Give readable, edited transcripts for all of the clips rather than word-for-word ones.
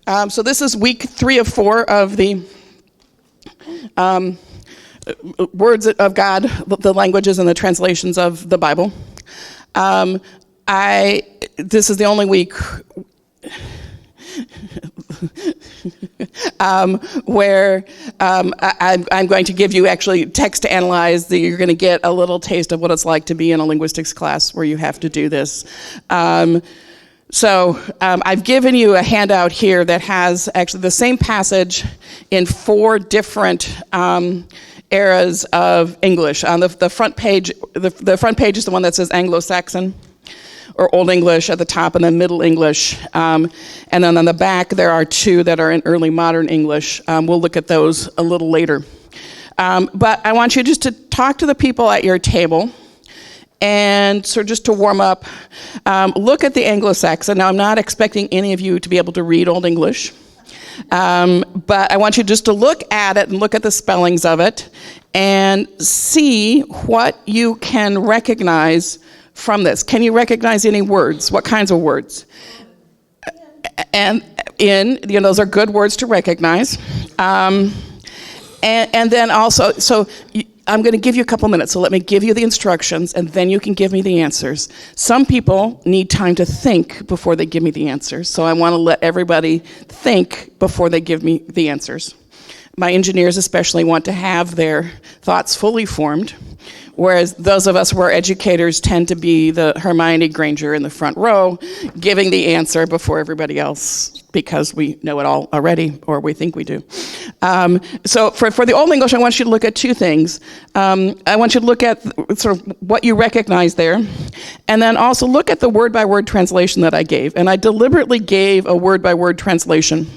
So this is week 3 of 4 of the words of God, the languages and the translations of the Bible. This is the only week where I'm going to give you actually text to analyze. That you're going to get a little taste of what it's like to be in a linguistics class where you have to do this. So I've given you a handout here that has actually the same passage in 4 different eras of English. On the front page, the front page is the one that says Anglo-Saxon or Old English at the top, and then Middle English. And then on the back, there are 2 that are in Early Modern English. We'll look at those a little later. But I want you just to talk to the people at your table. And so just to warm up, look at the Anglo-Saxon. Now, I'm not expecting any of you to be able to read Old English, but I want you just to look at it and look at the spellings of it and see what you can recognize from this. Can you recognize any words? What kinds of words? And those are good words to recognize. And then also, I'm going to give you a couple minutes, so let me give you the instructions, and then you can give me the answers. Some people need time to think before they give me the answers, so I want to let everybody think before they give me the answers. My engineers especially want to have their thoughts fully formed, whereas those of us who are educators tend to be the Hermione Granger in the front row, giving the answer before everybody else, because we know it all already, or we think we do. So for the Old English, I want you to look at 2 things. I want you to look at sort of what you recognize there, and then also look at the word-by-word translation that I gave. And I deliberately gave a word-by-word translation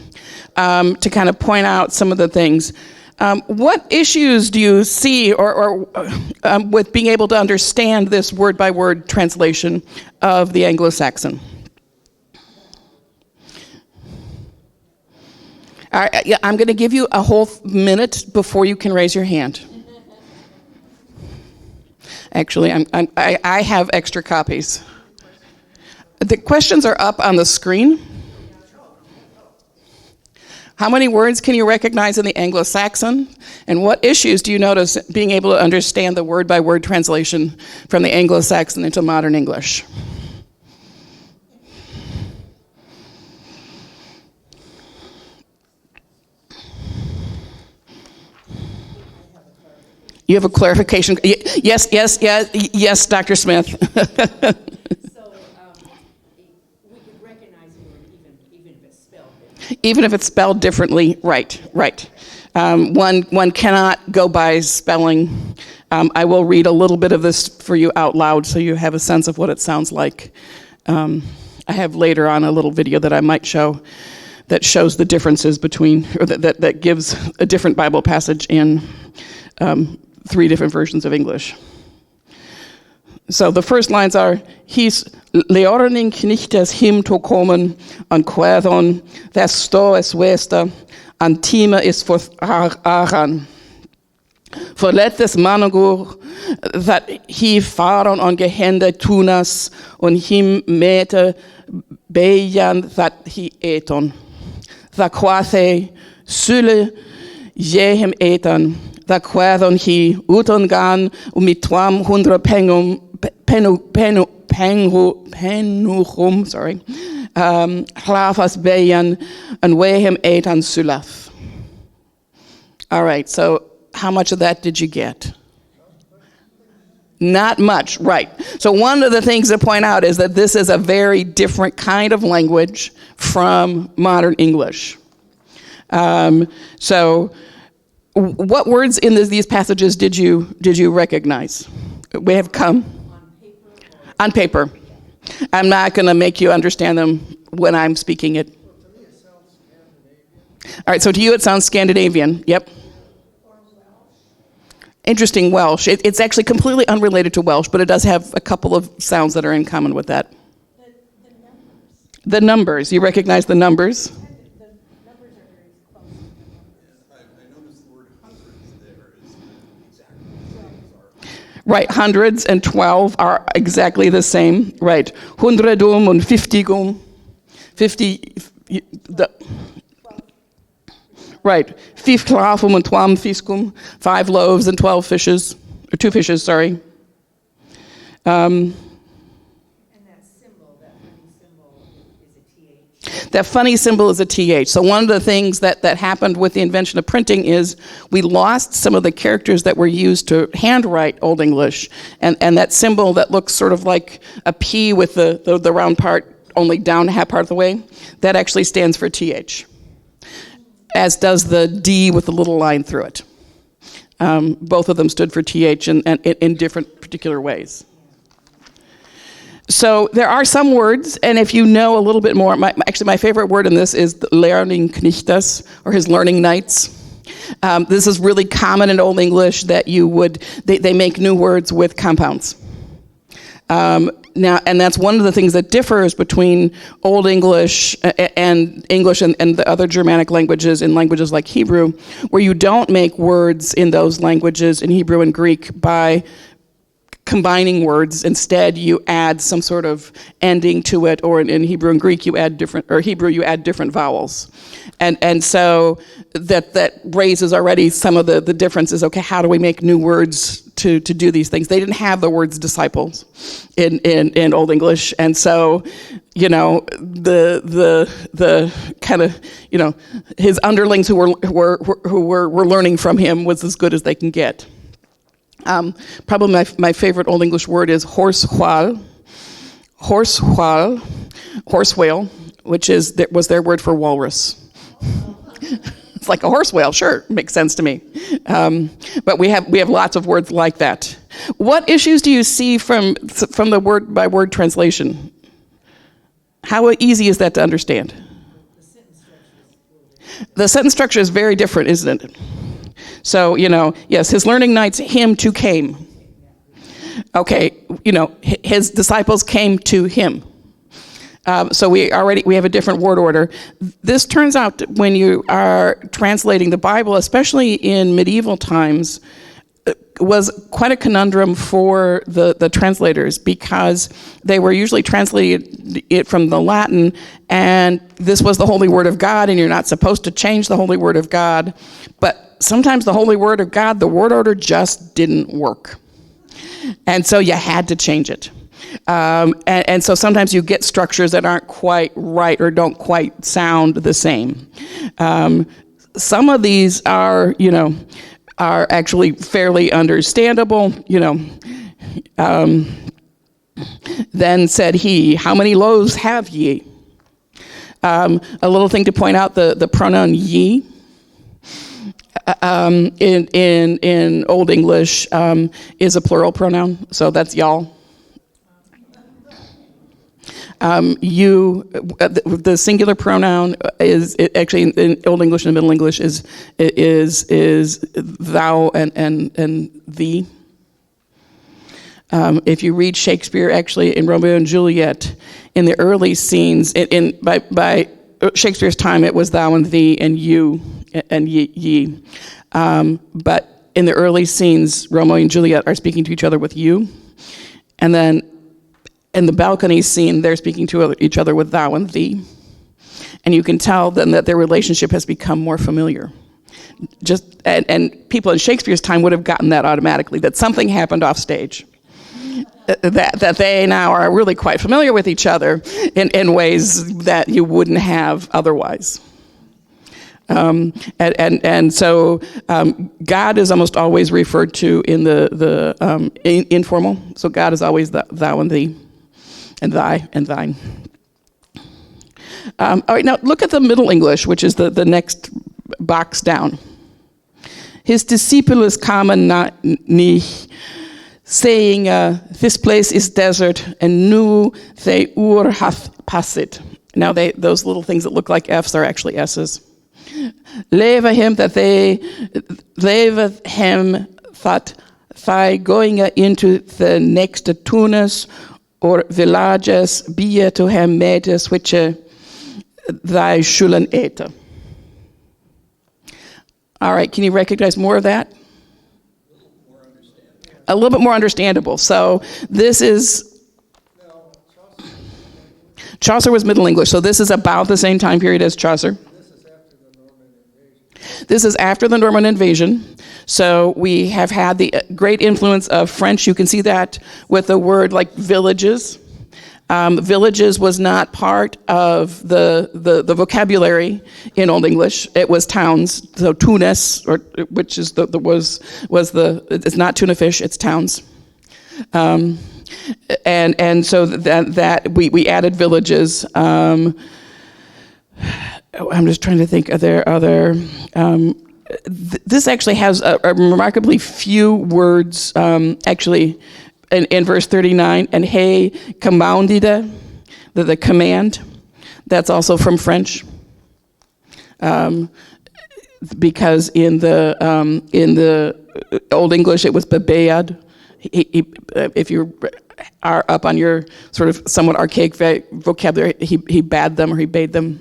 to kind of point out some of the things. What issues do you see or with being able to understand this word-by-word translation of the Anglo-Saxon? All right, yeah, I'm going to give you a whole minute before you can raise your hand. Actually, I have extra copies. The questions are up on the screen. How many words can you recognize in the Anglo-Saxon? And what issues do you notice being able to understand the word-by-word translation from the Anglo-Saxon into modern English? You have a clarification? Yes, Dr. Smith. So we could recognize the word even if it's spelled differently. Even if it's spelled differently, right. One cannot go by spelling. I will read a little bit of this for you out loud so you have a sense of what it sounds like. I have later on a little video that I might show that shows the differences between, or that gives a different Bible passage in 3 different versions of English. So the first lines are, his leorning knichtes him to komen, an quaedon, that sto es westa, an tima is for aran. For let this managur, that he faron on gehende tunas, on him mete bejan that he eton. The quathe sule jehem etan, the quaedon he uton gan, mitwam hundra penuchum, hlavas bejan, and wehem etan sulaf. All right, so how much of that did you get? Not much, right. So one of the things to point out is that this is a very different kind of language from modern English. So what words in these passages did you recognize? We have come? On paper. I'm not going to make you understand them when I'm speaking it. All right, so to you it sounds Scandinavian. Yep. Interesting, Welsh. It's actually completely unrelated to Welsh, but it does have a couple of sounds that are in common with that. The numbers. You recognize the numbers? The numbers are very close. I noticed the word hundreds there is exactly the same. Right, hundreds and 12 are exactly the same. Right, hundredum and fiftigum. 50, Right. Fif clafum and twam fiscum, 5 loaves and 12 fishes, or 2 fishes, sorry. And that symbol, that funny symbol is a TH. That funny symbol is a TH. So one of the things that happened with the invention of printing is we lost some of the characters that were used to handwrite Old English. And that symbol that looks sort of like a P with the round part only down half part of the way, that actually stands for TH. As does the D with the little line through it. Both of them stood for TH in different particular ways. So there are some words, and if you know a little bit more, actually my favorite word in this is Lehrlingknechtes, or his learning knights. This is really common in Old English that they make new words with compounds. Now, and that's one of the things that differs between Old English and English and the other Germanic languages, in languages like Hebrew, where you don't make words in those languages, in Hebrew and Greek, by combining words. Instead, you add some sort of ending to it, or in Hebrew and Greek, you add different vowels. And so that raises already some of the differences. Okay, how do we make new words to do these things? They didn't have the words disciples in Old English, and so the kind of his underlings who were learning from him was as good as they can get. Probably my favorite Old English word is horsewhal, horse whale, which was their word for walrus. It's like a horse whale, sure, makes sense to me. But we have lots of words like that. What issues do you see from the word by word translation? How easy is that to understand? The sentence structure is very different, isn't it? So, yes, his learning knights, him too came. Okay, his disciples came to him. So we have a different word order. This turns out that when you are translating the Bible, especially in medieval times, was quite a conundrum for the translators, because they were usually translating it from the Latin, and this was the Holy Word of God, and you're not supposed to change the Holy Word of God. But sometimes the Holy Word of God, the word order just didn't work. And so you had to change it. And so sometimes you get structures that aren't quite right or don't quite sound the same. Some of these are actually fairly understandable. Then said he, how many loaves have ye? A little thing to point out, the pronoun ye in Old English is a plural pronoun, so that's y'all. You, the singular pronoun is actually in Old English and Middle English is thou and thee. If you read Shakespeare, actually in Romeo and Juliet, in the early scenes, by Shakespeare's time, it was thou and thee and you and ye. But in the early scenes, Romeo and Juliet are speaking to each other with you, and then in the balcony scene, they're speaking to each other with thou and thee. And you can tell then that their relationship has become more familiar. And people in Shakespeare's time would have gotten that automatically, that something happened off stage. That they now are really quite familiar with each other in ways that you wouldn't have otherwise. And so God is almost always referred to in the informal. So God is always thou and thee, and thy and thine. All right, now look at the Middle English, which is the next box down. His disciples kamen nicht, saying, this place is desert, and nu they hath passit. Now those little things that look like F's are actually S's. Leve him that they going into the next tunis or villages be to him medes which thy schulen ete. All right, can you recognize more of that? A little bit more understandable. So this is, Chaucer was Middle English, so this is about the same time period as Chaucer. This is after the Norman invasion. So we have had the great influence of French. You can see that with a word like villages. Villages was not part of the vocabulary in Old English. It was towns. So tunas, or which is it's not tuna fish. It's towns. And so that we added villages. I'm just trying to think. Are there other? This actually has a remarkably few words. Actually, in verse 39, and hey, commandida, the command. That's also from French. Because in the Old English it was bebead. If you are up on your sort of somewhat archaic vocabulary, he bade them or he bade them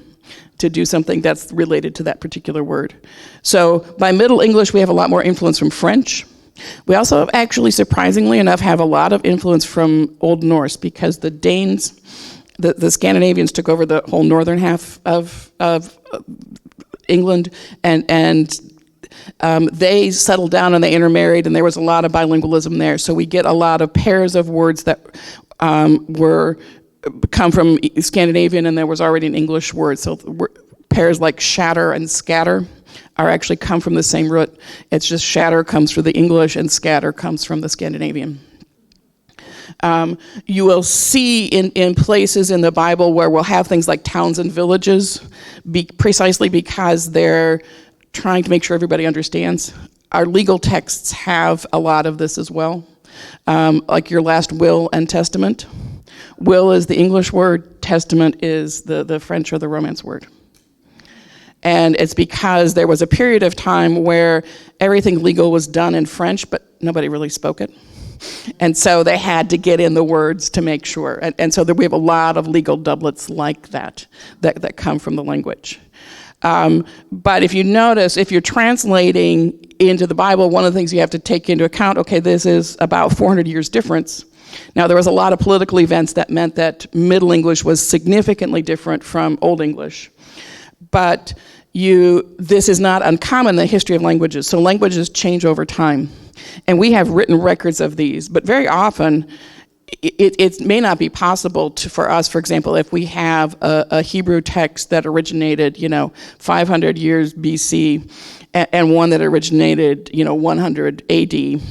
to do something that's related to that particular word. So by Middle English, we have a lot more influence from French. We also actually, surprisingly enough, have a lot of influence from Old Norse, because the Danes, the Scandinavians took over the whole northern half of England, and they settled down and they intermarried, and there was a lot of bilingualism there. So we get a lot of pairs of words that come from Scandinavian, and there was already an English word. So pairs like shatter and scatter are actually come from the same root. It's just shatter comes from the English and scatter comes from the Scandinavian. You will see in places in the Bible where we'll have things like towns and villages, precisely because they're trying to make sure everybody understands. Our legal texts have a lot of this as well, like your last will and testament. Will is the English word, testament is the French or the Romance word. And it's because there was a period of time where everything legal was done in French, but nobody really spoke it. And so they had to get in the words to make sure. And so we have a lot of legal doublets like that come from the language. But if you notice, if you're translating into the Bible, one of the things you have to take into account, okay, this is about 400 years difference. Now, there was a lot of political events that meant that Middle English was significantly different from Old English. But this is not uncommon in the history of languages. So languages change over time. And we have written records of these. But very often, it may not be possible for us, for example, if we have a Hebrew text that originated, 500 years BC, and one that originated, 100 AD.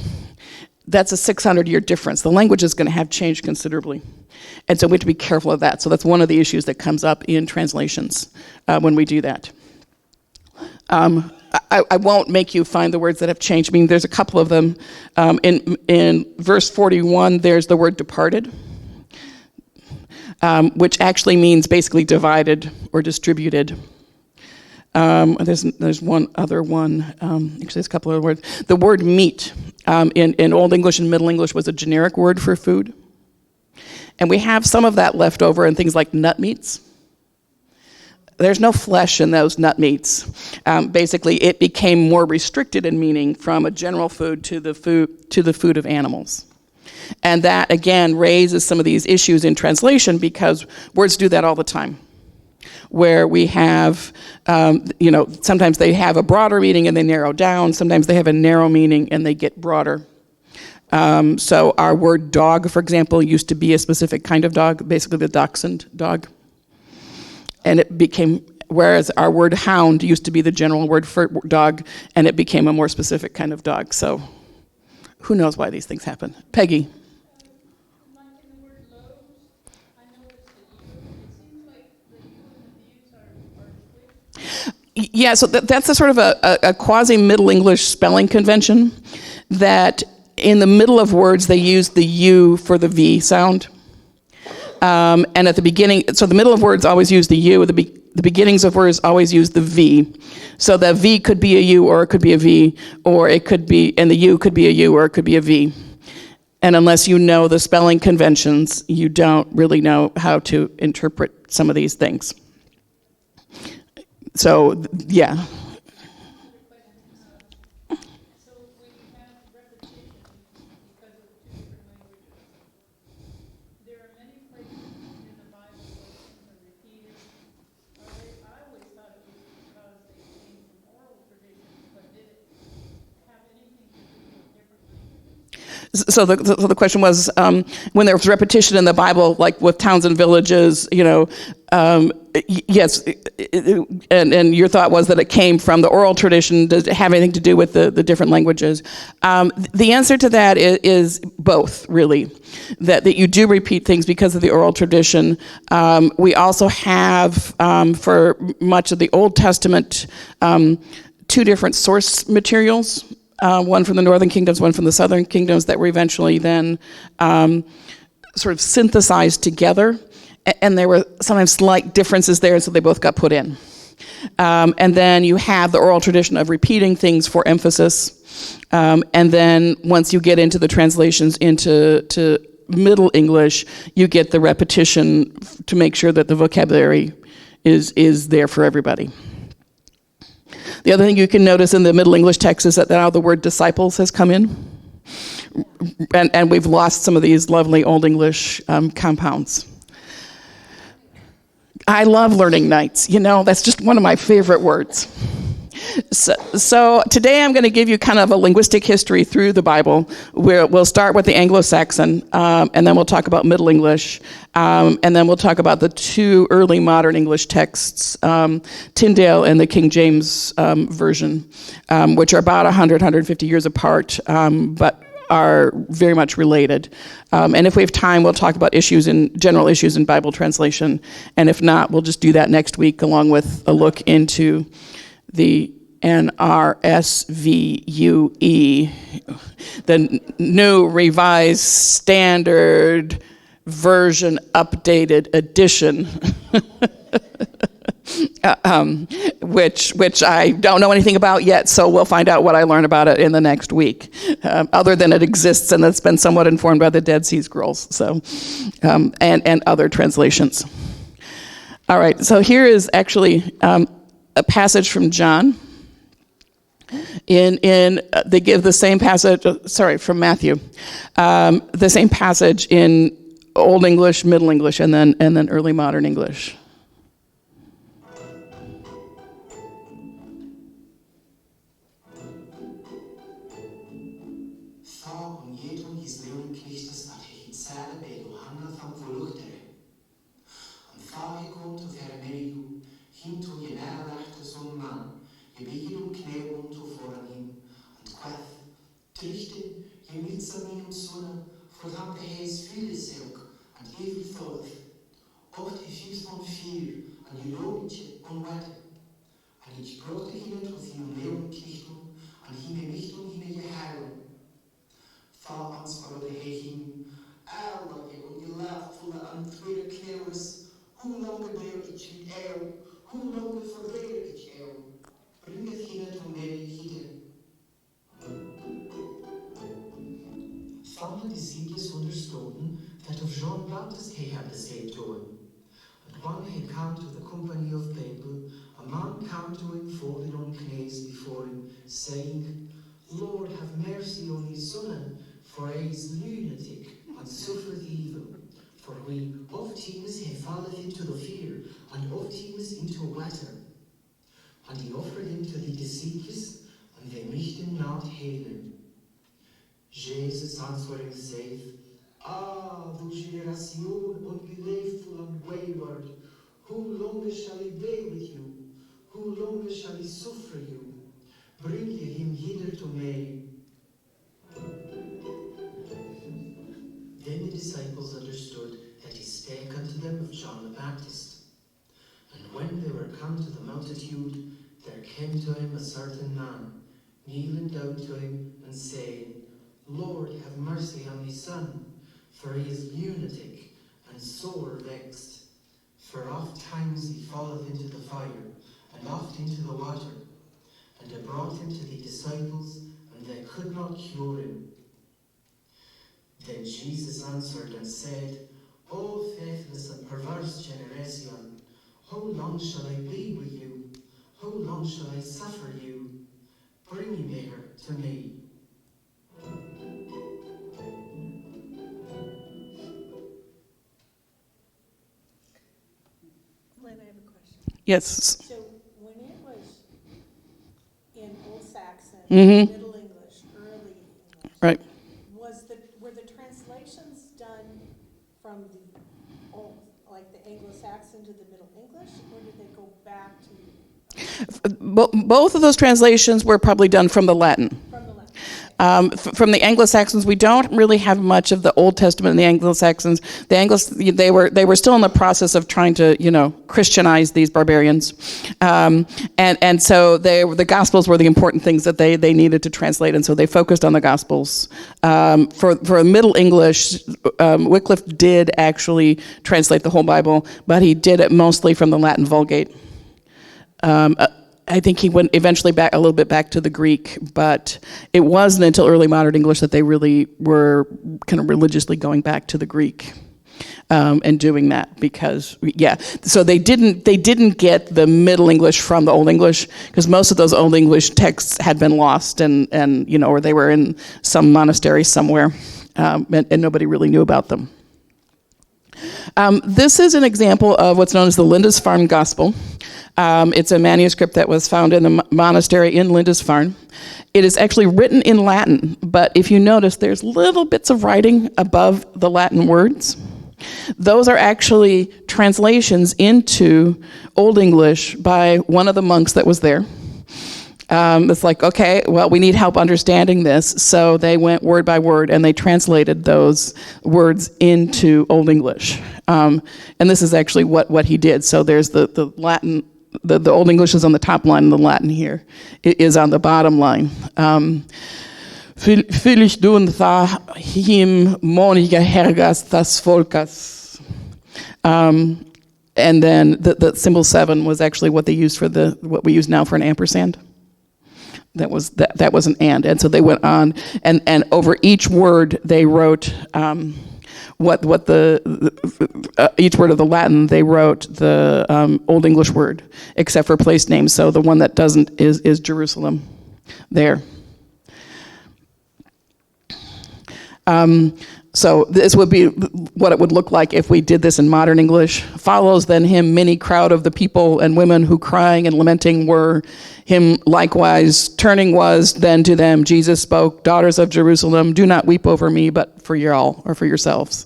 That's a 600-year difference. The language is going to have changed considerably. And so we have to be careful of that. So that's one of the issues that comes up in translations when we do that. I won't make you find the words that have changed. I mean, there's a couple of them. In verse 41, there's the word departed, which actually means basically divided or distributed. There's one other one. Actually, there's a couple other words. The word meat in Old English and Middle English was a generic word for food. And we have some of that left over in things like nut meats. There's no flesh in those nut meats. Basically, it became more restricted in meaning from a general food to the food of animals. And that, again, raises some of these issues in translation, because words do that all the time, where we have, sometimes they have a broader meaning and they narrow down. Sometimes they have a narrow meaning and they get broader. So our word dog, for example, used to be a specific kind of dog, basically the dachshund dog. And it became, whereas our word hound used to be the general word for dog, and it became a more specific kind of dog. So who knows why these things happen? Peggy. Like in the word loaves, I noticed it seems like the you and the views are switched. Yeah, so that's a sort of a quasi-Middle English spelling convention, that in the middle of words they use the U for the V sound. And at the beginning, so the middle of words always use the U, the beginnings of words always use the V. So the V could be a U or it could be a V, or it could be, and the U could be a U or it could be a V. And unless you know the spelling conventions, you don't really know how to interpret some of these things. So, yeah. So we have repetition because of two different languages. There are many places in the Bible where things are repeated. I always thought it was because they came from oral tradition So the question was, when there was repetition in the Bible, like with towns and villages, yes, and your thought was that it came from the oral tradition. Does it have anything to do with the different languages? The answer to that is both, really. That you do repeat things because of the oral tradition. We also have, for much of the Old Testament, two different source materials. One from the northern kingdoms, one from the southern kingdoms, that were eventually then sort of synthesized together. And there were sometimes slight differences there, and so they both got put in. And then you have the oral tradition of repeating things for emphasis. And then once you get into the translations into Middle English, you get the repetition to make sure that the vocabulary is there for everybody. The other thing you can notice in the Middle English text is that now the word disciples has come in. And we've lost some of these lovely Old English compounds. I love learning nights. That's just one of my favorite words. So today I'm going to give you kind of a linguistic history through the Bible. We'll start with the Anglo-Saxon, and then we'll talk about Middle English, and then we'll talk about the two early modern English texts, Tyndale and the King James Version, which are about 150 years apart, but are very much related. And if we have time, we'll talk about general issues in Bible translation. And if not, we'll just do that next week, along with a look into the NRSVUE, the New Revised Standard Version Updated Edition, which I don't know anything about yet, so we'll find out what I learn about it in the next week, other than it exists and it's been somewhat informed by the Dead Sea Scrolls, and other translations. All right, so here is actually a passage from John. They give the same passage, from Matthew, the same passage in Old English, Middle English, and then early modern English. Oft hyfs man fyr, an julobice onwette. An ich brote hinet with you leon knichtum, an hime michtum hime je heilen. Fa ans parode hechim, Alage on je laafvolle an tweede kneuwes. Hoe lange deel ich niet eeuw, hoe lange verleden ich eeuw. Bring het hinet om mij hiete. Some of the disciples understood that of John Baptist he had the same tone. And when he came to the company of people, a man came to him, falling on knees before him, saying, Lord, have mercy on his son, for he is lunatic and suffereth evil. For we ofttimes he falleth into the fear, and ofttimes into a water. And he offered him to the disciples, and they wished him not heal him. Jesus answering saith, thou generation unbelievful and wayward, who longer shall he bear with you? Who longer shall he suffer you? Bring ye him hither to me. Then the disciples understood that he spake unto them of John the Baptist. And when they were come to the multitude, there came to him a certain man, kneeling down to him, and saying, Lord, have mercy on my son, for he is lunatic and sore vexed. For oft times he falleth into the fire, and oft into the water. And they brought him to the disciples, and they could not cure him. Then Jesus answered and said, O faithless and perverse generation, how long shall I be with you? How long shall I suffer you? Bring him here to me. Lynn, I have a question. Yes. So when it was in Old Saxon, Mhm. Middle English, Early English, Right. was the Anglo-Saxon to the Middle English, or did they go back to Both of those translations were probably done from the Latin. from the Latin? From the Anglo-Saxons, we don't really have much of the Old Testament in the Anglo-Saxons. They were still in the process of trying to, Christianize these barbarians, and so the Gospels were the important things that they needed to translate, and so they focused on the Gospels. For Middle English, Wycliffe did actually translate the whole Bible, but he did it mostly from the Latin Vulgate. I think he went eventually back a little bit back to the Greek, but it wasn't until early modern English that they really were kind of religiously going back to the Greek and doing that because so they didn't get the Middle English from the Old English because most of those Old English texts had been lost and or they were in some monastery somewhere and nobody really knew about them. This is an example of what's known as the Lindisfarne Gospel. It's a manuscript that was found in the monastery in Lindisfarne. It is actually written in Latin, but if you notice, there's little bits of writing above the Latin words. Those are actually translations into Old English by one of the monks that was there. It's like, okay, well, we need help understanding this. So they went word by word and they translated those words into Old English. And this is actually what he did. So there's the Latin, the Old English is on the top line and the Latin here is on the bottom line. Filish dun tha him moniga hergas thas volkas. And then the symbol 7 was actually what they used for what we use now for an ampersand. That was an and so they went on and over each word they wrote what each word of the Latin they wrote the Old English word except for place names. So the one that doesn't is Jerusalem there. So this would be what it would look like if we did this in modern English. Follows then him many crowd of the people and women who crying and lamenting were. Him likewise turning was then to them Jesus spoke, daughters of Jerusalem, do not weep over me, but for y'all or for yourselves.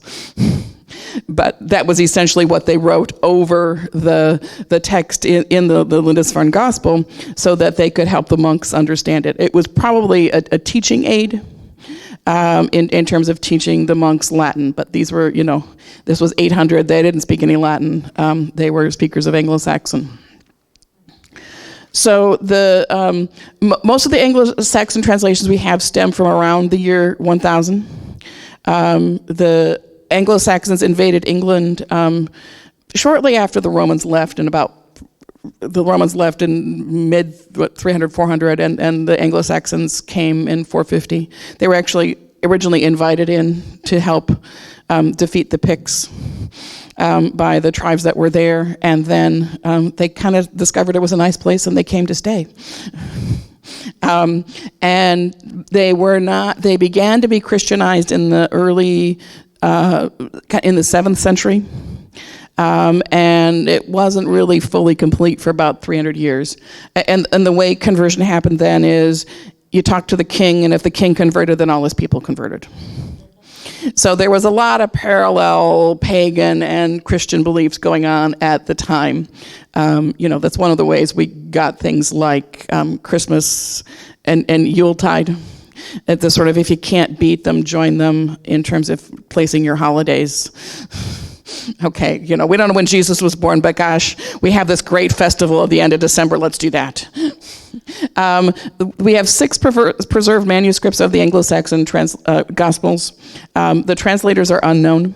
But that was essentially what they wrote over the text in the Lindisfarne Gospel so that they could help the monks understand it. It was probably a teaching aid. In terms of teaching the monks Latin, but these were, this was 800. They didn't speak any Latin. They were speakers of Anglo-Saxon. So most of the Anglo-Saxon translations we have stem from around the year 1000. The Anglo-Saxons invaded England shortly after the Romans left in mid 300, 400, and the Anglo-Saxons came in 450. They were actually originally invited in to help defeat the Picts by the tribes that were there, and then they kind of discovered it was a nice place and they came to stay. And they began to be Christianized in the early, in the 7th century. And it wasn't really fully complete for about 300 years. And the way conversion happened then is you talk to the king, and if the king converted, then all his people converted. So there was a lot of parallel pagan and Christian beliefs going on at the time. That's one of the ways we got things like Christmas and Yuletide. It's the sort of, if you can't beat them, join them in terms of placing your holidays. Okay, we don't know when Jesus was born, but gosh, we have this great festival at the end of December. Let's do that. We have 6 preserved manuscripts of the Anglo-Saxon Gospels. The translators are unknown,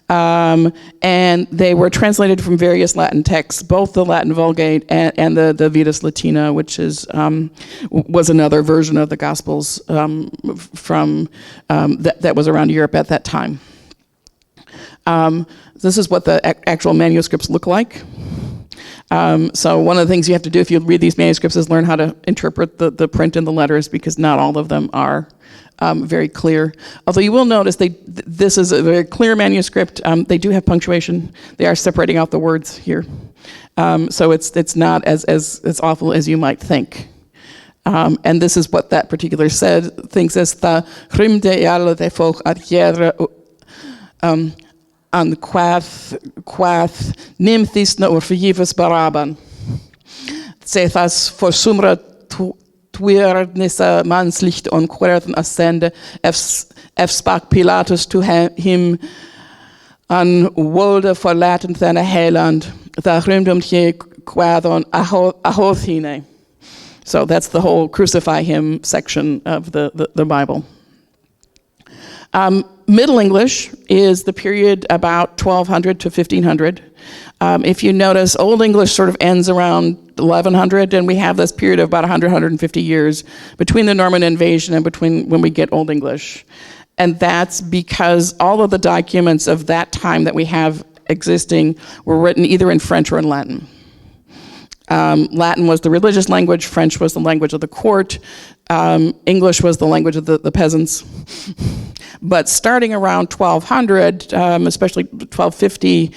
and they were translated from various Latin texts, both the Latin Vulgate and the Vetus Latina, which was another version of the Gospels from that was around Europe at that time. This is what the actual manuscripts look like. So one of the things you have to do if you read these manuscripts is learn how to interpret the print and the letters, because not all of them are very clear. Although you will notice this is a very clear manuscript. They do have punctuation. They are separating out the words here. So it's not as awful as you might think. And this is what that particular thing says. The an quath nimthis na orfyifus baraban. Cethas for sumra twir nissa manslicht on querthen ascende, f spak Pilatus to him an wolde forlaten than a heiland, the rimdom je quadon ahothine. So that's the whole crucify him section of the Bible. Middle English is the period about 1200 to 1500. If you notice, Old English sort of ends around 1100, and we have this period of about 100, 150 years between the Norman invasion and between when we get Old English. And that's because all of the documents of that time that we have existing were written either in French or in Latin. Latin was the religious language, French was the language of the court, English was the language of the peasants. But starting around 1200, especially 1250,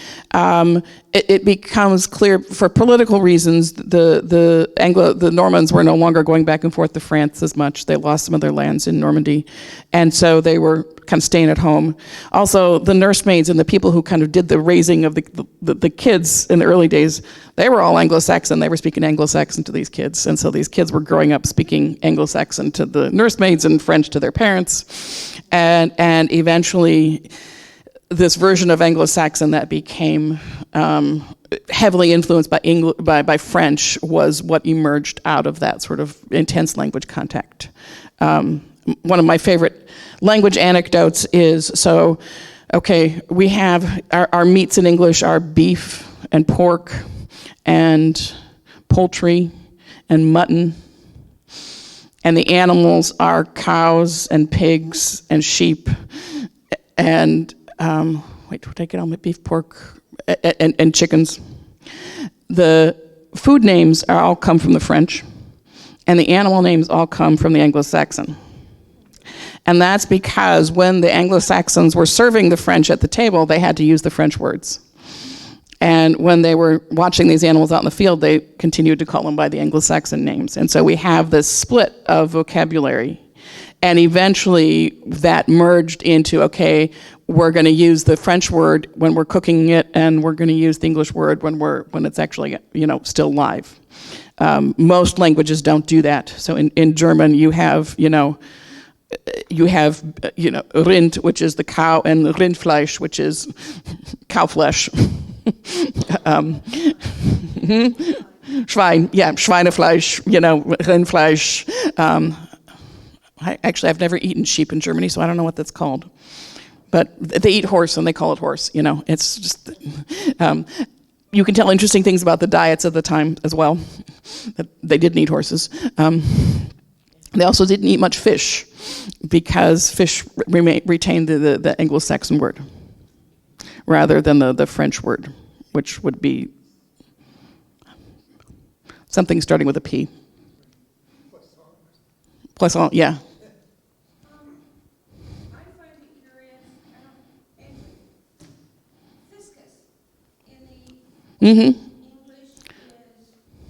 it becomes clear for political reasons the Normans were no longer going back and forth to France as much. They lost some of their lands in Normandy, and so they were kind of staying at home. Also, the nursemaids and the people who kind of did the raising of the kids in the early days, they were all Anglo-Saxon. They were speaking Anglo-Saxon to these kids, and so these kids were growing up speaking Anglo-Saxon to the nursemaids and French to their parents, and eventually this version of Anglo-Saxon that became heavily influenced by French was what emerged out of that sort of intense language contact. One of my favorite language anecdotes is, we have our meats in English are beef and pork and poultry and mutton, and the animals are cows and pigs and sheep and what did I get on my beef, pork, and chickens. The food names all come from the French, and the animal names all come from the Anglo-Saxon. And that's because when the Anglo-Saxons were serving the French at the table, they had to use the French words. And when they were watching these animals out in the field, they continued to call them by the Anglo-Saxon names. And so we have this split of vocabulary. And eventually that merged into, we're going to use the French word when we're cooking it, and we're going to use the English word when it's actually, still live. Most languages don't do that. So in German, you have Rind, which is the cow, and Rindfleisch, which is cowflesh. Schweinefleisch, Rindfleisch. I've never eaten sheep in Germany, so I don't know what that's called. But they eat horse, and they call it horse. It's just. You can tell interesting things about the diets of the time as well. They didn't eat horses. They also didn't eat much fish, because fish retained the Anglo-Saxon word rather than the French word, which would be something starting with a P. Poisson, yeah. I find it curious, fiscus in the English is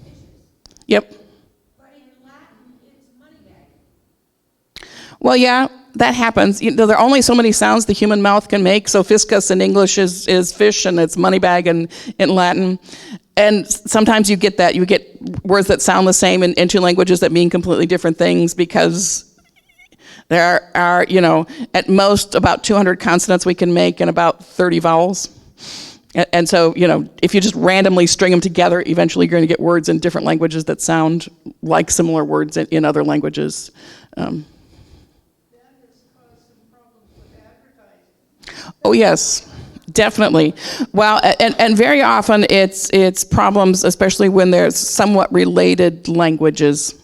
fishes, Yep. but in Latin it's moneybag. Well, yeah, that happens. There are only so many sounds the human mouth can make, so fiscus in English is fish, and it's moneybag in Latin. And sometimes you get that. You get words that sound the same in two languages that mean completely different things, because there are at most about 200 consonants we can make and about 30 vowels. And so, if you just randomly string them together, eventually you're going to get words in different languages that sound like similar words in other languages. That has caused some problems with advertising. Oh, yes. Definitely. Well, and very often it's problems, especially when there's somewhat related languages,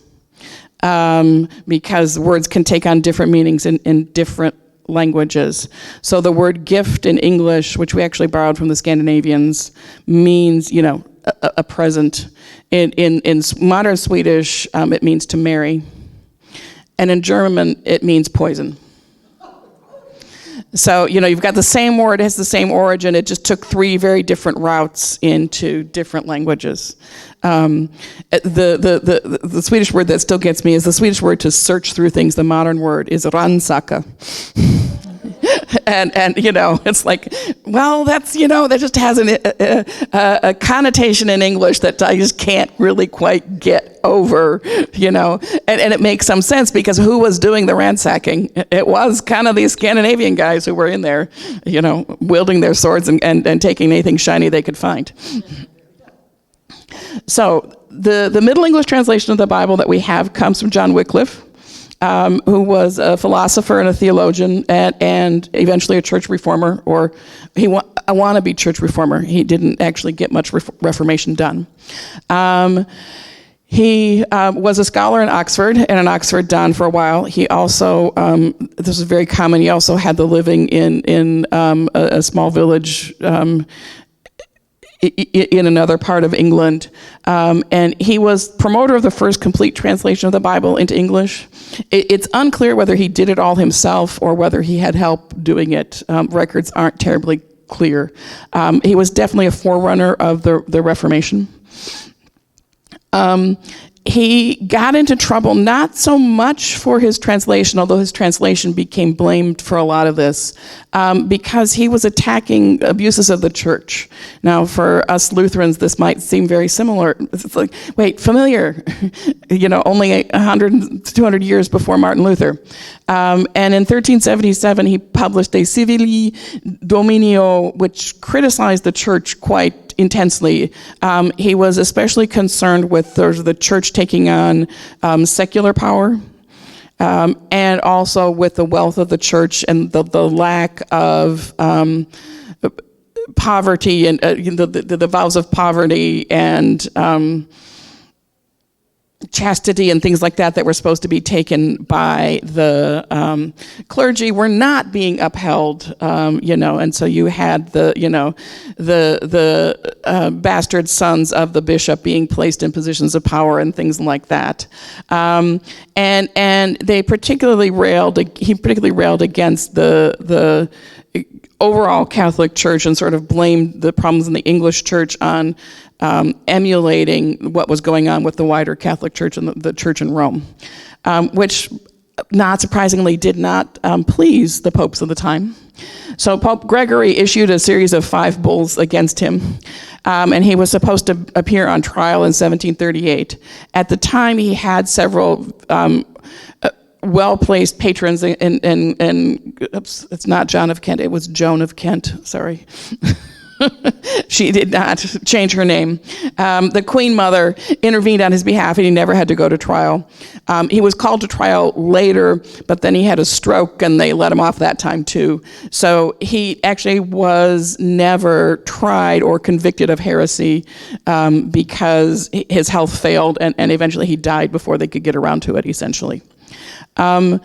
because words can take on different meanings in different languages. So the word gift in English, which we actually borrowed from the Scandinavians, means, a present. In modern Swedish, it means to marry. And in German, it means poison. So, you've got the same word, it has the same origin, it just took 3 very different routes into different languages. The Swedish word that still gets me is the Swedish word to search through things. The modern word is rannsaka. And it's like, well, that's, that just has a connotation in English that I just can't really quite get over, and it makes some sense because who was doing the ransacking? It was kind of these Scandinavian guys who were in there, wielding their swords and taking anything shiny they could find. So the Middle English translation of the Bible that we have comes from John Wycliffe, who was a philosopher and a theologian and eventually a church reformer, or a wannabe church reformer. He didn't actually get much reformation done. He was a scholar in Oxford and an Oxford don for a while. He also, this is very common, he also had the living in a small village in another part of England. And he was promoter of the first complete translation of the Bible into English. It's unclear whether he did it all himself or whether he had help doing it. Records aren't terribly clear. He was definitely a forerunner of the Reformation. He got into trouble not so much for his translation, although his translation became blamed for a lot of this, because he was attacking abuses of the church. Now, for us Lutherans, this might seem very similar. It's like, wait, familiar, only 100, 200 years before Martin Luther. And in 1377, he published a Civili Dominio, which criticized the church quite intensely. He was especially concerned with the church taking on secular power, and also with the wealth of the church and the lack of poverty and the vows of poverty and chastity and things like that were supposed to be taken by the clergy were not being upheld, and so you had the bastard sons of the bishop being placed in positions of power and things like that, and he particularly railed against the overall Catholic Church and sort of blamed the problems in the English Church on emulating what was going on with the wider Catholic Church and the Church in Rome, which, not surprisingly, did not please the popes of the time. So Pope Gregory issued a series of 5 bulls against him, and he was supposed to appear on trial in 1738. At the time, he had several well-placed patrons, and oops, it's not John of Kent, it was Joan of Kent, sorry. She did not change her name. The Queen Mother intervened on his behalf, and he never had to go to trial. He was called to trial later, but then he had a stroke, and they let him off that time too. So he actually was never tried or convicted of heresy because his health failed, and eventually he died before they could get around to it, essentially. They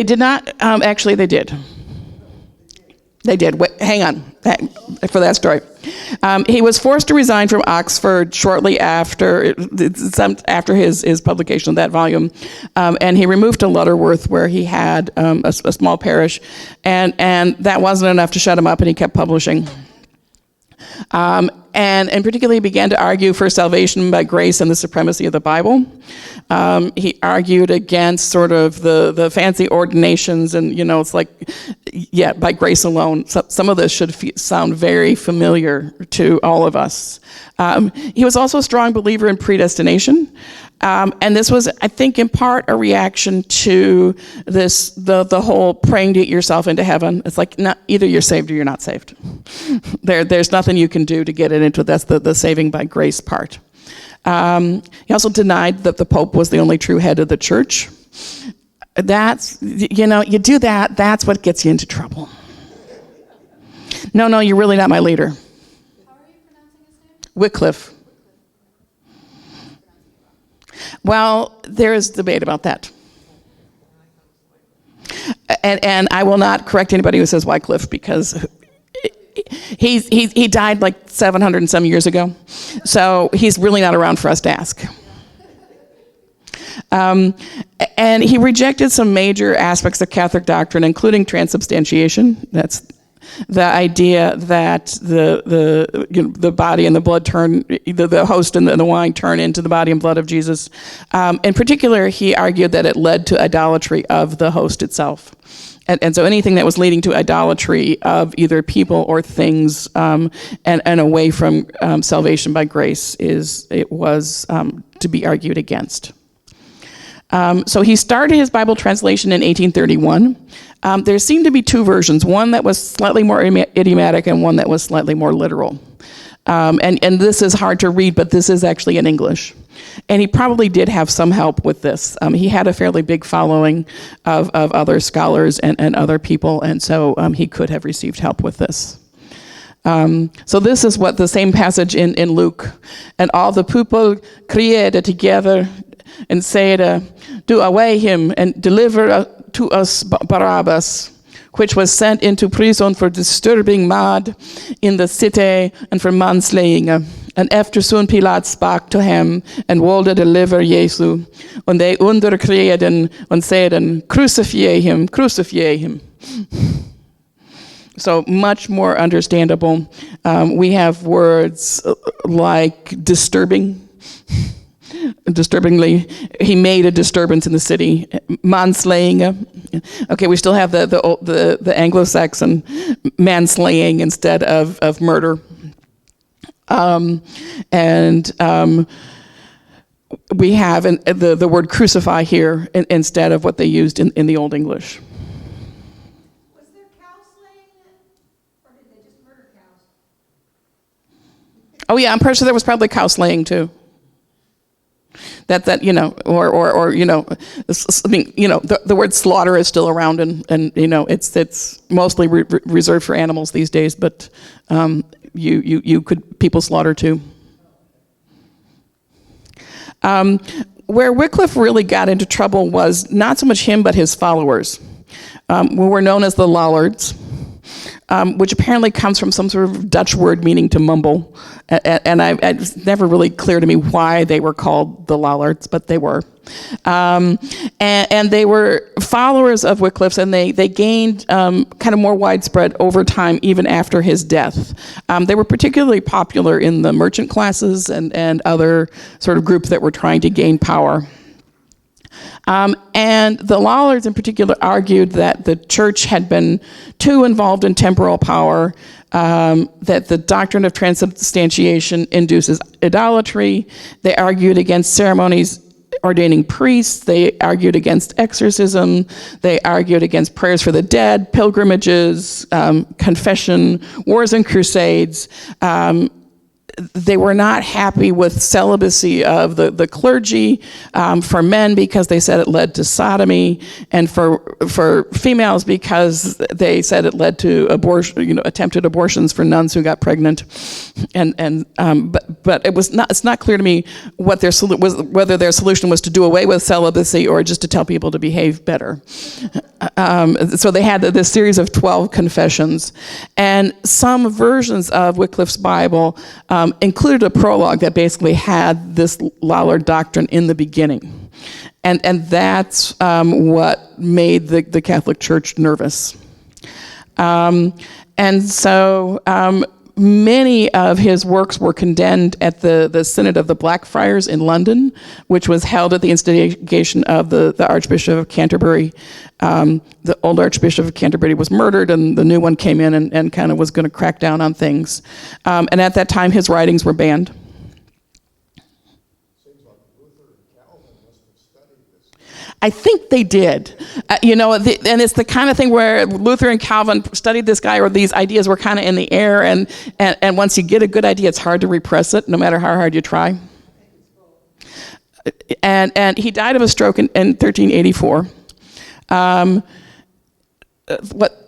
did not. Actually, they did. They did. Wait, hang on for that story. He was forced to resign from Oxford shortly after his publication of that volume, and he removed to Lutterworth, where he had a small parish, and that wasn't enough to shut him up, and he kept publishing. And particularly began to argue for salvation by grace and the supremacy of the Bible. He argued against sort of the fancy ordinations, and it's like, yeah, by grace alone. So, some of this should sound very familiar to all of us. He was also a strong believer in predestination. And this was, I think, in part a reaction to the whole praying to get yourself into heaven. It's like, either you're saved or you're not saved. There's nothing you can do to get it into. That's the saving by grace part. He also denied that the Pope was the only true head of the church. That's, you do that, that's what gets you into trouble. No, you're really not my leader. How are you pronouncing his name? Wycliffe. Well, there is debate about that. And I will not correct anybody who says Wycliffe, because he died like 700 and some years ago. So he's really not around for us to ask. And he rejected some major aspects of Catholic doctrine, including transubstantiation. the idea that the body and the blood the host and the wine turn into the body and blood of Jesus. In particular, he argued that it led to idolatry of the host itself. And so anything that was leading to idolatry of either people or things and away from salvation by grace was to be argued against. So he started his Bible translation in 1831. There seemed to be two versions, one that was slightly more idiomatic and one that was slightly more literal. And this is hard to read, but this is actually in English. And he probably did have some help with this. He had a fairly big following of other scholars and other people, and so he could have received help with this. So this is what the same passage in Luke. And all the people cried together and said, do away him and deliver to us Barabbas, which was sent into prison for disturbing mud in the city and for manslaying. And after soon Pilate spake to him and wolde deliver Jesu. And they underkreden and said, crucify him. So much more understandable. We have words like disturbingly, he made a disturbance in the city. Manslaying. Okay, we still have the Anglo-Saxon manslaying instead of murder. We have the word crucify here instead of what they used in the Old English. Was there cow slaying then? Or did they just murder cows? Oh yeah, I'm pretty sure there was probably cow slaying too. That or I mean, the word slaughter is still around, and it's mostly reserved for animals these days, but people slaughter too. Where Wycliffe really got into trouble was not so much him, but his followers, who were known as the Lollards. Which apparently comes from some sort of Dutch word meaning to mumble. And it's never really clear to me why they were called the Lollards, but they were. And they were followers of Wycliffe's, and they gained kind of more widespread over time, even after his death. They were particularly popular in the merchant classes and other sort of groups that were trying to gain power. And the Lollards in particular argued that the church had been too involved in temporal power, that the doctrine of transubstantiation induces idolatry. They argued against ceremonies ordaining priests. They argued against exorcism. They argued against prayers for the dead, pilgrimages, confession, wars and crusades. They were not happy with celibacy of the clergy for men because they said it led to sodomy, and for females because they said it led to abortion, attempted abortions for nuns who got pregnant, but it's not clear to me what whether their solution was to do away with celibacy or just to tell people to behave better. So they had this series of 12 confessions, and some versions of Wycliffe's Bible included a prologue that basically had this Lollard doctrine in the beginning. And that's what made the Catholic Church nervous. And so many of his works were condemned at the Synod of the Blackfriars in London, which was held at the instigation of the Archbishop of Canterbury. The old Archbishop of Canterbury was murdered, and the new one came in and kind of was going to crack down on things. And at that time, his writings were banned. Seems like Luther and Calvin must have studied this. I think they did. And it's the kind of thing where Luther and Calvin studied this guy, or these ideas were kind of in the air, and once you get a good idea, it's hard to repress it, no matter how hard you try. And he died of a stroke in 1384.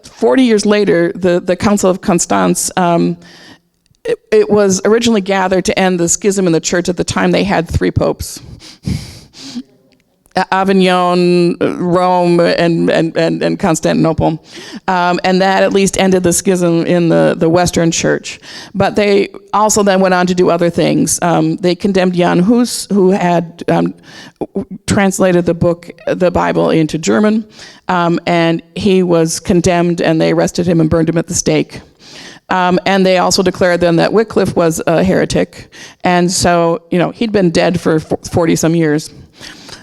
40 years later, the Council of Constance, it was originally gathered to end the schism in the church. At the time, they had 3 popes. Avignon, Rome, and Constantinople. And that at least ended the schism in the Western Church. But they also then went on to do other things. They condemned Jan Hus, who had translated the Bible into German, and he was condemned, and they arrested him and burned him at the stake. And they also declared then that Wycliffe was a heretic, and so, he'd been dead for 40-some years.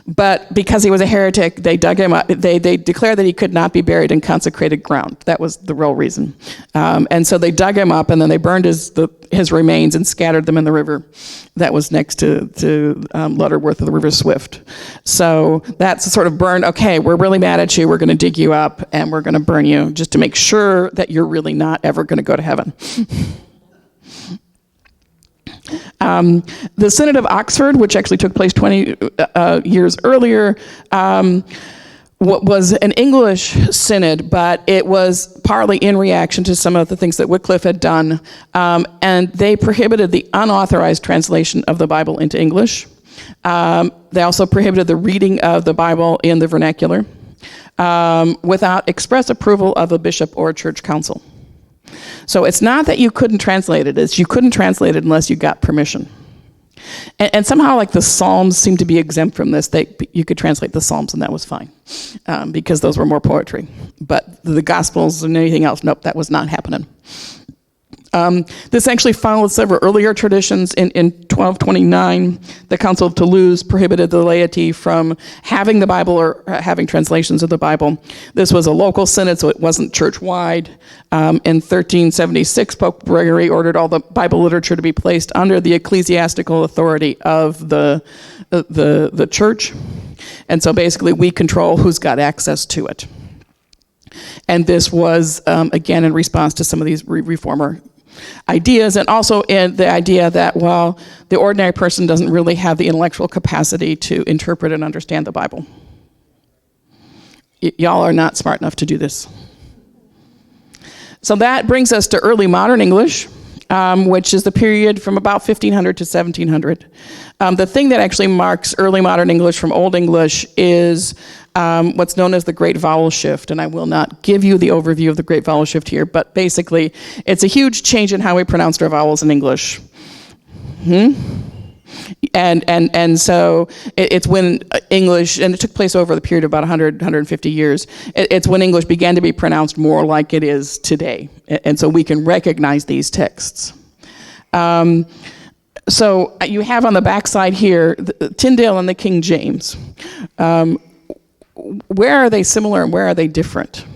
But because he was a heretic, they dug him up. They declared that he could not be buried in consecrated ground. That was the real reason. And so they dug him up, and then they burned his remains and scattered them in the river that was next to Lutterworth of the River Swift. So that's sort of burned. Okay, we're really mad at you. We're going to dig you up, and we're going to burn you just to make sure that you're really not ever going to go to heaven. The Synod of Oxford, which actually took place 20 years earlier, was an English synod, but it was partly in reaction to some of the things that Wycliffe had done, and they prohibited the unauthorized translation of the Bible into English. They also prohibited the reading of the Bible in the vernacular without express approval of a bishop or a church council. So it's not that you couldn't translate it, it's you couldn't translate it unless you got permission. And somehow, like, the Psalms seem to be exempt from this. You could translate the Psalms, and that was fine, because those were more poetry. But the Gospels and anything else, nope, that was not happening. This actually followed several earlier traditions. In 1229, the Council of Toulouse prohibited the laity from having the Bible or having translations of the Bible. This was a local synod, so it wasn't church-wide. In 1376, Pope Gregory ordered all the Bible literature to be placed under the ecclesiastical authority of the church. And so basically, we control who's got access to it. And this was, again, in response to some of these reformer ideas, and also in the idea that, well, the ordinary person doesn't really have the intellectual capacity to interpret and understand the Bible. Y'all are not smart enough to do this. So that brings us to early modern English, which is the period from about 1500 to 1700. The thing that actually marks early modern English from Old English is what's known as the Great Vowel Shift, and I will not give you the overview of the Great Vowel Shift here, but basically it's a huge change in how we pronounce our vowels in English. And so it's when English, and it took place over the period of about 150 years, it's when English began to be pronounced more like it is today, and so we can recognize these texts. So you have on the backside here the Tyndale and the King James. Where are they similar and where are they different?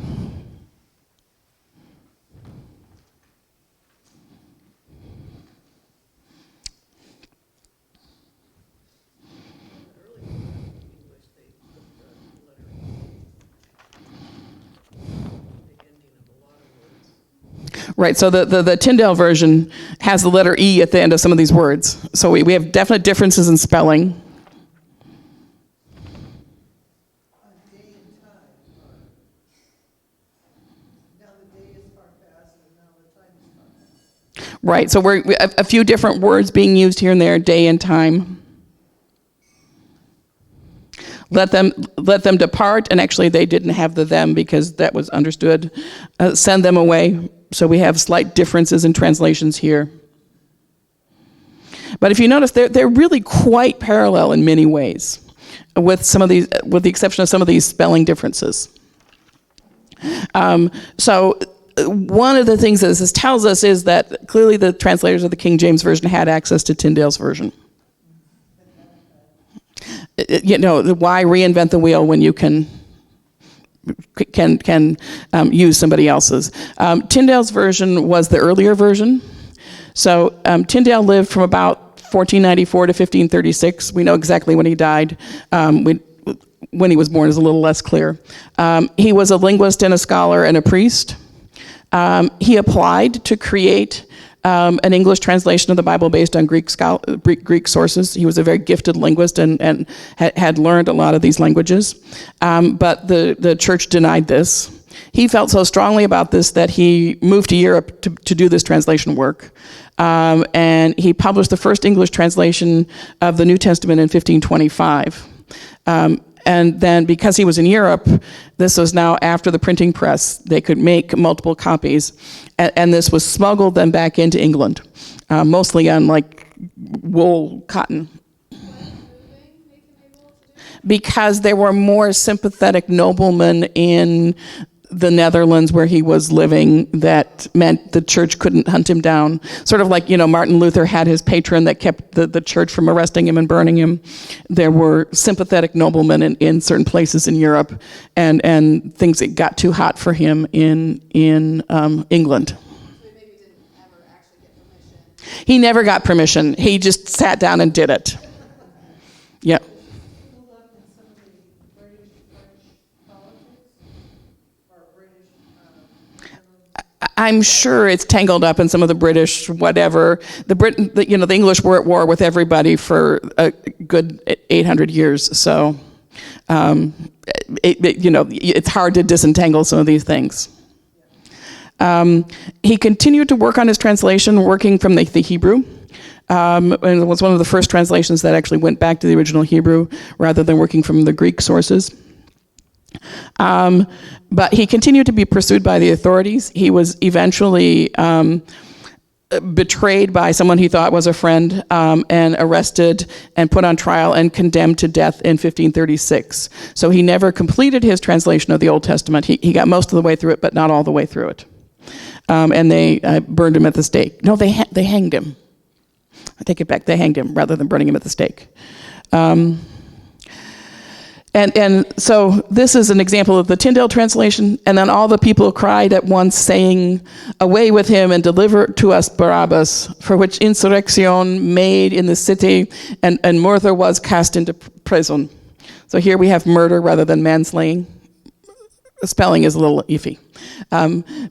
Right, so the Tyndale version has the letter E at the end of some of these words. So we have definite differences in spelling. Right, so we have a few different words being used here and there, day and time. Let them depart, and actually they didn't have the them because that was understood. Send them away, so we have slight differences in translations here. But if you notice, they're really quite parallel in many ways, with the exception of some of these spelling differences. So one of the things that this tells us is that clearly the translators of the King James Version had access to Tyndale's version. Why reinvent the wheel when you can use somebody else's? Tyndale's version was the earlier version. So Tyndale lived from about 1494 to 1536. We know exactly when he died. When he was born is a little less clear. He was a linguist and a scholar and a priest. He applied to create an English translation of the Bible based on Greek sources. He was a very gifted linguist and had learned a lot of these languages. But the church denied this. He felt so strongly about this that he moved to Europe to do this translation work. And he published the first English translation of the New Testament in 1525. And then because he was in Europe, this was now after the printing press, they could make multiple copies. And this was smuggled then back into England, mostly on like wool, cotton. Because there were more sympathetic noblemen in the Netherlands where he was living that meant the church couldn't hunt him down. Sort of like, Martin Luther had his patron that kept the church from arresting him and burning him. There were sympathetic noblemen in certain places in Europe, and things that got too hot for him in England. He never got permission. He just sat down and did it. Yeah. I'm sure it's tangled up in some of the British whatever. The English were at war with everybody for a good 800 years. So, it's hard to disentangle some of these things. He continued to work on his translation, working from the Hebrew. And it was one of the first translations that actually went back to the original Hebrew rather than working from the Greek sources. But he continued to be pursued by the authorities. He was eventually betrayed by someone he thought was a friend, and arrested and put on trial and condemned to death in 1536. So he never completed his translation of the Old Testament. He got most of the way through it, but not all the way through it. And they burned him at the stake. No, they hanged him. I take it back. They hanged him rather than burning him at the stake. And so this is an example of the Tyndale translation. And then all the people cried at once, saying, "Away with him and deliver to us Barabbas, for which insurrection made in the city, and murder was cast into prison." So here we have murder rather than manslaying. The spelling is a little iffy.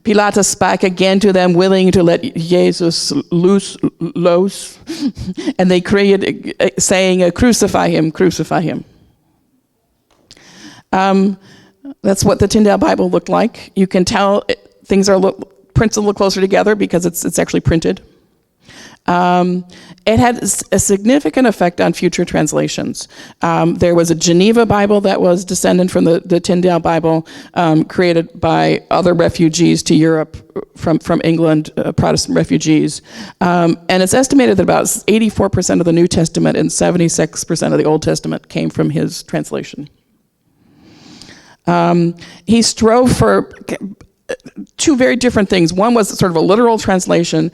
Pilatus spake again to them, willing to let Jesus loose, and they cried, saying, "Crucify him, crucify him." That's what the Tyndale Bible looked like. You can tell things are prints a little closer together because it's actually printed. It had a significant effect on future translations. There was a Geneva Bible that was descendant from the Tyndale Bible, created by other refugees to Europe from England, Protestant refugees. And it's estimated that about 84% of the New Testament and 76% of the Old Testament came from his translation. He strove for two very different things. One was sort of a literal translation,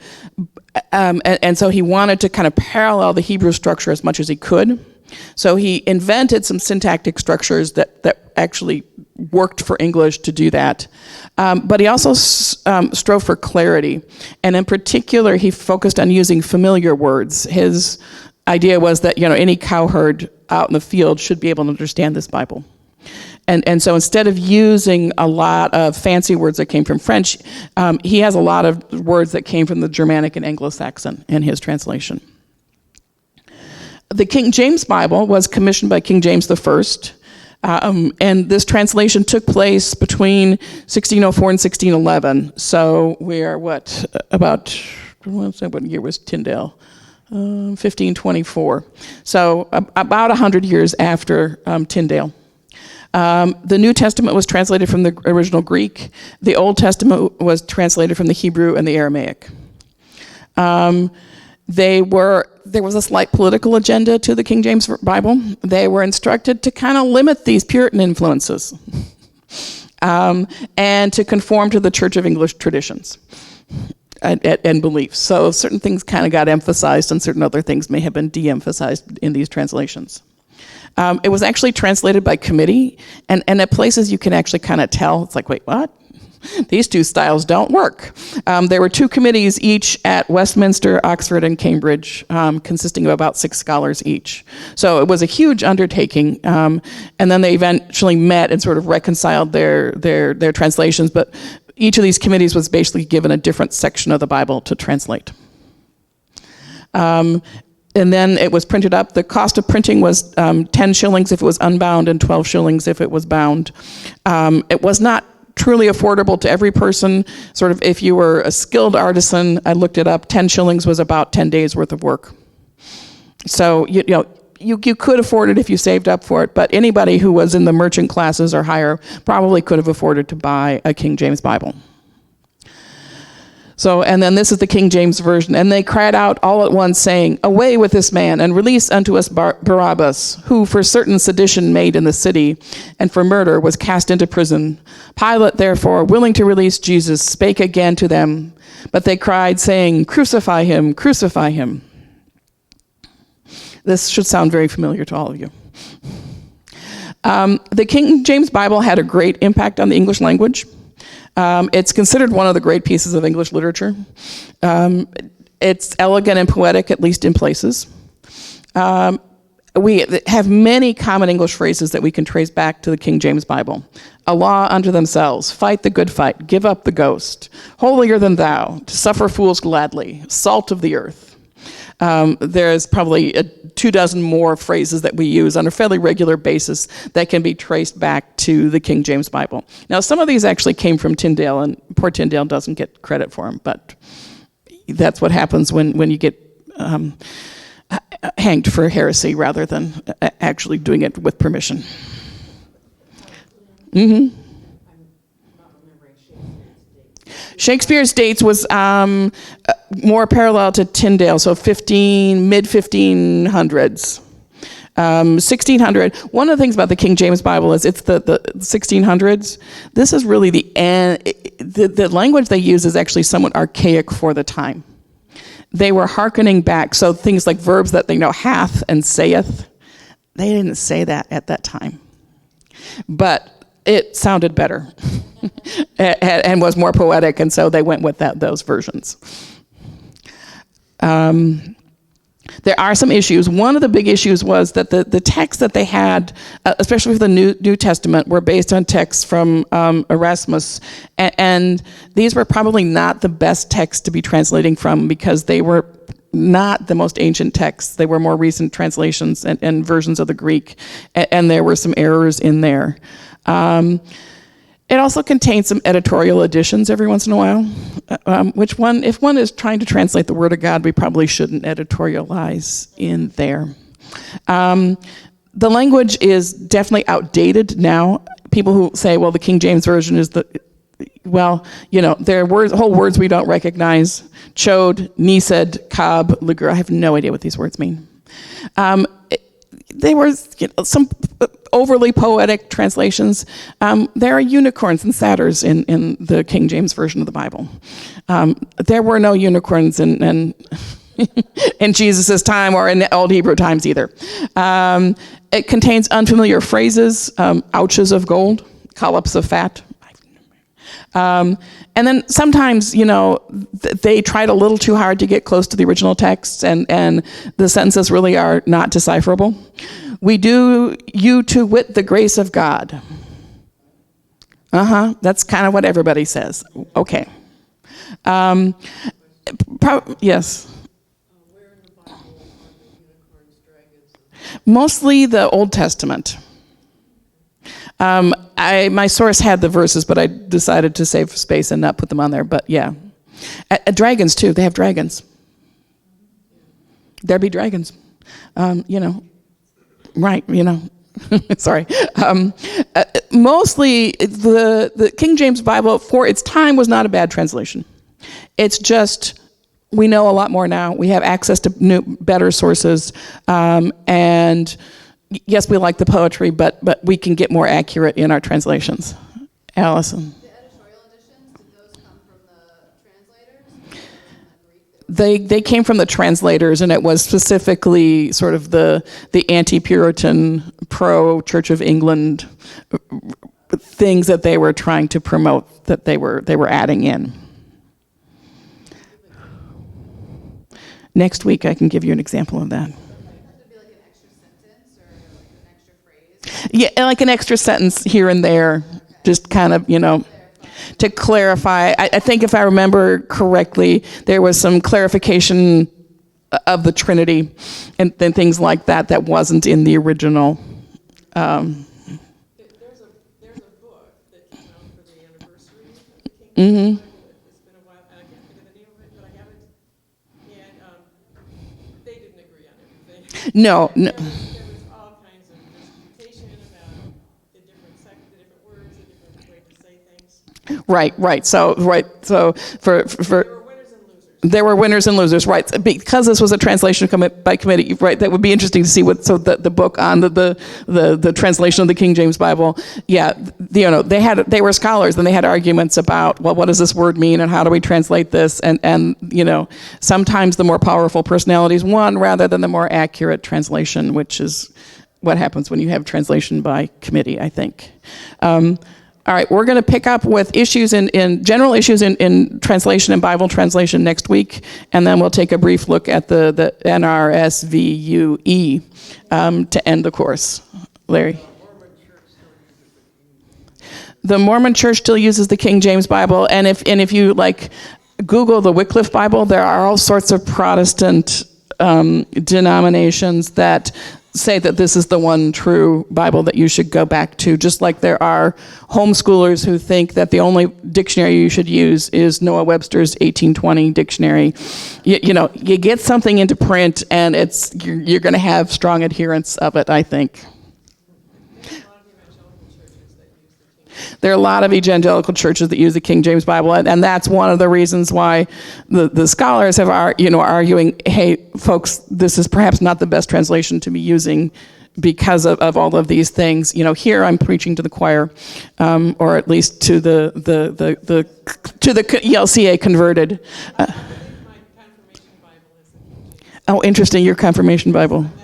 and so he wanted to kind of parallel the Hebrew structure as much as he could. So he invented some syntactic structures that actually worked for English to do that. But he also strove for clarity, and in particular, he focused on using familiar words. His idea was that any cowherd out in the field should be able to understand this Bible. And so instead of using a lot of fancy words that came from French, he has a lot of words that came from the Germanic and Anglo-Saxon in his translation. The King James Bible was commissioned by King James I, and this translation took place between 1604 and 1611. So we are what year was Tyndale? 1524. So about 100 years after Tyndale. The New Testament was translated from the original Greek. The Old Testament was translated from the Hebrew and the Aramaic. There was a slight political agenda to the King James Bible. They were instructed to kind of limit these Puritan influences and to conform to the Church of English traditions and beliefs. So certain things kind of got emphasized and certain other things may have been de-emphasized in these translations. It was actually translated by committee, and at places you can actually kind of tell. It's like, wait, what? These two styles don't work. There were two committees, each at Westminster, Oxford, and Cambridge, consisting of about 6 scholars each. So it was a huge undertaking, and then they eventually met and sort of reconciled their translations, but each of these committees was basically given a different section of the Bible to translate. And then it was printed up. The cost of printing was 10 shillings if it was unbound and 12 shillings if it was bound. It was not truly affordable to every person. Sort of if you were a skilled artisan, I looked it up, 10 shillings was about 10 days worth of work. So, you could afford it if you saved up for it, but anybody who was in the merchant classes or higher probably could have afforded to buy a King James Bible. So, and then this is the King James Version. And they cried out all at once, saying, "Away with this man, and release unto us Barabbas, who for certain sedition made in the city, and for murder was cast into prison. Pilate, therefore, willing to release Jesus, spake again to them. But they cried, saying, Crucify him, crucify him." This should sound very familiar to all of you. The King James Bible had a great impact on the English language. It's considered one of the great pieces of English literature. It's elegant and poetic, at least in places. We have many common English phrases that we can trace back to the King James Bible. A law unto themselves, fight the good fight, give up the ghost, holier than thou, to suffer fools gladly, salt of the earth. There's probably 24 more phrases that we use on a fairly regular basis that can be traced back to the King James Bible. Now, some of these actually came from Tyndale, and poor Tyndale doesn't get credit for them, but that's what happens when you get hanged for heresy rather than actually doing it with permission. Mm-hmm. Shakespeare's dates was more parallel to Tyndale, so mid-1500s. 1600. One of the things about the King James Bible is it's the 1600s. This is really the end. The language they use is actually somewhat archaic for the time. They were hearkening back, so things like verbs that they know, hath and saith, they didn't say that at that time. But it sounded better and was more poetic, and so they went with those versions. There are some issues. One of the big issues was that the texts that they had, especially for the New Testament, were based on texts from Erasmus, and these were probably not the best texts to be translating from because they were not the most ancient texts. They were more recent translations and versions of the Greek, and there were some errors in there. It also contains some editorial additions every once in a while, if one is trying to translate the Word of God, we probably shouldn't editorialize in there. The language is definitely outdated now. People who say, well, the King James Version is there are whole words we don't recognize. Chode, Nised, Cob, Ligur. I have no idea what these words mean. There were some overly poetic translations. There are unicorns and satyrs in the King James Version of the Bible. There were no unicorns in Jesus' time or in the Old Hebrew times either. It contains unfamiliar phrases, ouches of gold, collops of fat. And then sometimes, they tried a little too hard to get close to the original text, and the sentences really are not decipherable. We do you to wit the grace of God. That's kind of what everybody says. Okay. Yes. Where in the Bible are the unicorns, dragons? Mostly the Old Testament. My source had the verses, but I decided to save space and not put them on there. But yeah, dragons too. They have dragons. There be dragons. Right? Sorry. Mostly the King James Bible for its time was not a bad translation. It's just we know a lot more now. We have access to better sources, and yes, we like the poetry, but we can get more accurate in our translations. Allison. The editorial editions, did those come from the translators? Or was it in the Greek? They came from the translators, and it was specifically sort of the anti-Puritan, pro-Church of England things that they were trying to promote that they were adding in. Next week, I can give you an example of that. Yeah, like an extra sentence here and there, just kind of, to clarify. I think if I remember correctly, there was some clarification of the Trinity and things like that wasn't in the original. There's a book that came out for the anniversary of the King James Bible. It's been a while, and I can't think of the name of it, but I have it. And they didn't agree on everything. No. There was Right. So for There were winners and losers. there were winners and losers, right? Because this was a translation by committee, right? That would be interesting to see the book on the translation of the King James Bible. Yeah, they were scholars and they had arguments about, well, what does this word mean and how do we translate this? And sometimes the more powerful personalities won rather than the more accurate translation, which is what happens when you have translation by committee, I think. All right, we're going to pick up with issues in general issues in translation and Bible translation next week, and then we'll take a brief look at the NRSVUE to end the course. Larry? The Mormon Church still uses the King James Bible, and if you Google the Wycliffe Bible, there are all sorts of Protestant denominations that say that this is the one true Bible that you should go back to, just like there are homeschoolers who think that the only dictionary you should use is Noah Webster's 1820 dictionary. You get something into print and you're going to have strong adherence of it, I think. There are a lot of evangelical churches that use the King James Bible, and that's one of the reasons why the scholars are arguing, hey, folks, this is perhaps not the best translation to be using because of all of these things. Here I'm preaching to the choir, or at least to the ELCA converted. My confirmation Bible is the King James. Oh, interesting, your confirmation Bible. That old.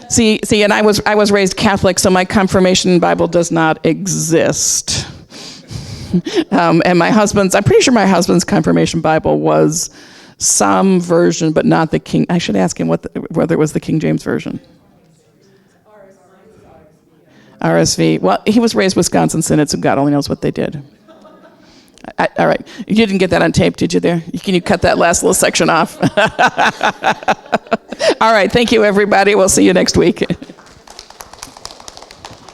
See, and I was raised Catholic, so my confirmation Bible does not exist. And I'm pretty sure my husband's confirmation Bible was some version, but not the King. I should ask him whether it was the King James version. RSV. Well, he was raised Wisconsin Synod, so God only knows what they did. All right, you didn't get that on tape, did you? There, can you cut that last little section off? All right, thank you, everybody. We'll see you next week.